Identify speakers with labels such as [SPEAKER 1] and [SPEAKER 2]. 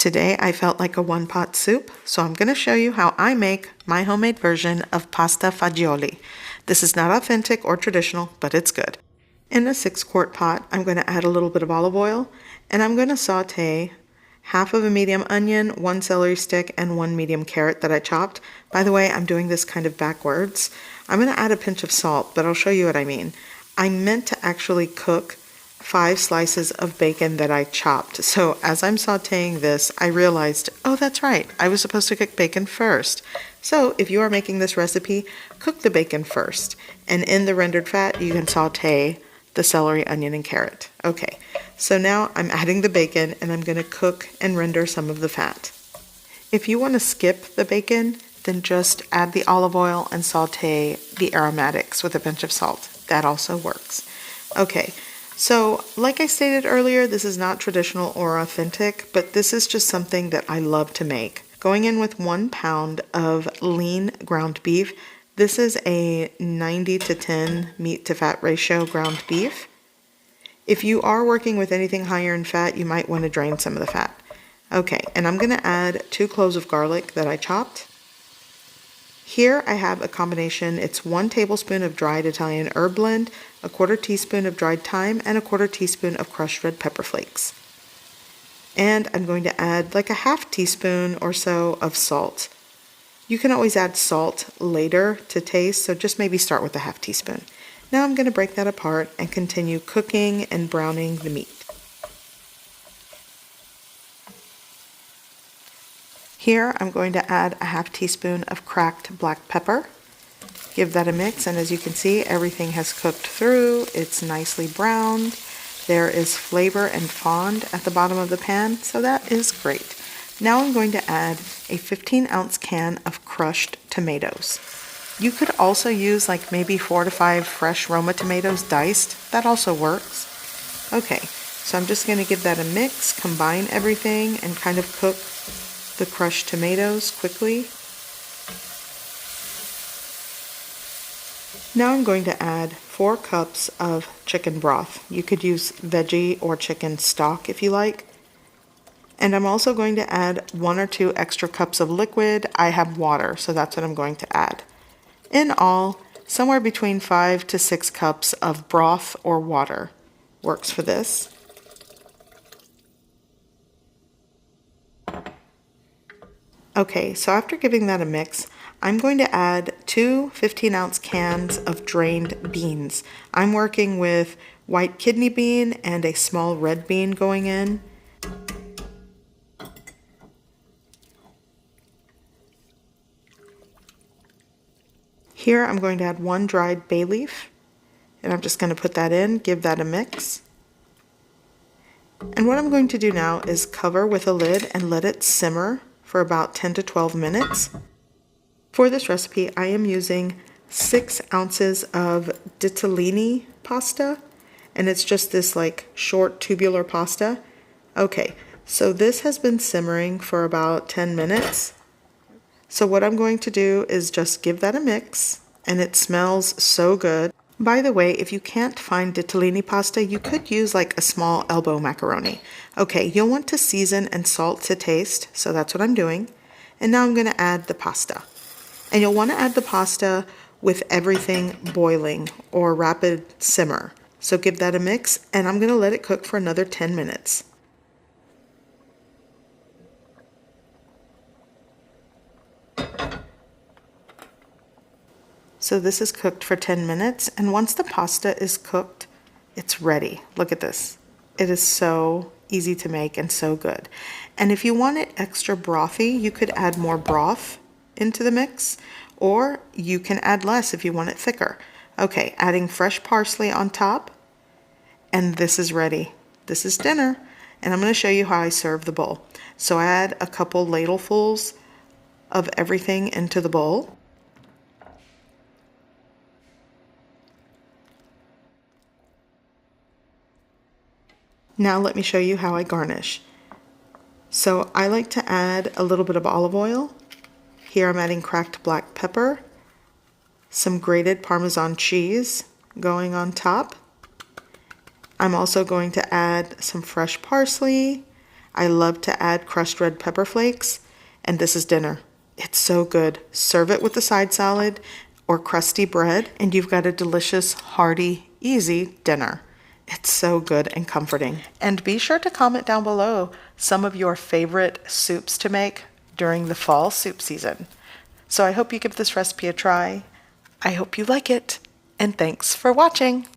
[SPEAKER 1] Today I felt like a one-pot soup, so I'm going to show you how I make my homemade version of pasta fagioli. This is not authentic or traditional, but it's good. In a 6-quart pot, I'm going to add a little bit of olive oil, and I'm going to saute half of a medium onion, 1 celery stick, and 1 medium carrot that I chopped. By the way, I'm doing this kind of backwards. I'm going to add a pinch of salt, but I'll show you what I mean. I meant to actually cook 5 slices of bacon that I chopped. So as I'm sauteing this, I realized, oh, that's right, I was supposed to cook bacon first. So if you are making this recipe, cook the bacon first. And in the rendered fat, you can saute the celery, onion, and carrot. Okay, so now I'm adding the bacon and I'm going to cook and render some of the fat. If you want to skip the bacon, then just add the olive oil and saute the aromatics with a pinch of salt. That also works. Okay. So, like I stated earlier, this is not traditional or authentic, but this is just something that I love to make. Going in with 1 pound of lean ground beef. This is a 90 to 10 meat to fat ratio ground beef. If you are working with anything higher in fat, you might want to drain some of the fat. Okay, and I'm going to add 2 cloves of garlic that I chopped. Here I have a combination. It's 1 tablespoon of dried Italian herb blend, a 1/4 teaspoon of dried thyme, and a 1/4 teaspoon of crushed red pepper flakes. And I'm going to add like a 1/2 teaspoon or so of salt. You can always add salt later to taste, so just maybe start with a 1/2 teaspoon. Now I'm going to break that apart and continue cooking and browning the meat. Here I'm going to add a 1/2 teaspoon of cracked black pepper. Give that a mix, and as you can see, everything has cooked through. It's nicely browned. There is flavor and fond at the bottom of the pan, so that is great. Now I'm going to add a 15-ounce can of crushed tomatoes. You could also use like maybe 4 to 5 fresh Roma tomatoes diced. That also works. Okay, so I'm just going to give that a mix, combine everything, and kind of cook the crushed tomatoes quickly. Now I'm going to add 4 cups of chicken broth. You could use veggie or chicken stock if you like. And I'm also going to add 1 or 2 extra cups of liquid. I have water, so that's what I'm going to add. In all, somewhere between 5 to 6 cups of broth or water works for this. Okay, so after giving that a mix, I'm going to add 2 15-ounce cans of drained beans. I'm working with white kidney bean and a small red bean going in. Here I'm going to add 1 dried bay leaf, and I'm just going to put that in, give that a mix. And what I'm going to do now is cover with a lid and let it simmer for about 10 to 12 minutes. For this recipe, I am using 6 ounces of ditalini pasta, and it's just this like short tubular pasta. Okay, so this has been simmering for about 10 minutes. So what I'm going to do is just give that a mix, and it smells so good. By the way, if you can't find ditalini pasta, you could use like a small elbow macaroni. Okay, you'll want to season and salt to taste, so that's what I'm doing. And now I'm going to add the pasta. And you'll want to add the pasta with everything boiling or rapid simmer. So give that a mix, and I'm going to let it cook for another 10 minutes. So this is cooked for 10 minutes, and once the pasta is cooked, it's ready. Look at this. It is so easy to make and so good. And if you want it extra brothy, you could add more broth into the mix, or you can add less if you want it thicker. Okay, adding fresh parsley on top, and this is ready. This is dinner, and I'm going to show you how I serve the bowl. So I add a couple ladlefuls of everything into the bowl. Now let me show you how I garnish. So I like to add a little bit of olive oil. Here I'm adding cracked black pepper, some grated Parmesan cheese going on top. I'm also going to add some fresh parsley. I love to add crushed red pepper flakes, and this is dinner. It's so good. Serve it with a side salad or crusty bread, and you've got a delicious, hearty, easy dinner. It's so good and comforting. And be sure to comment down below some of your favorite soups to make during the fall soup season. So I hope you give this recipe a try. I hope you like it, and thanks for watching.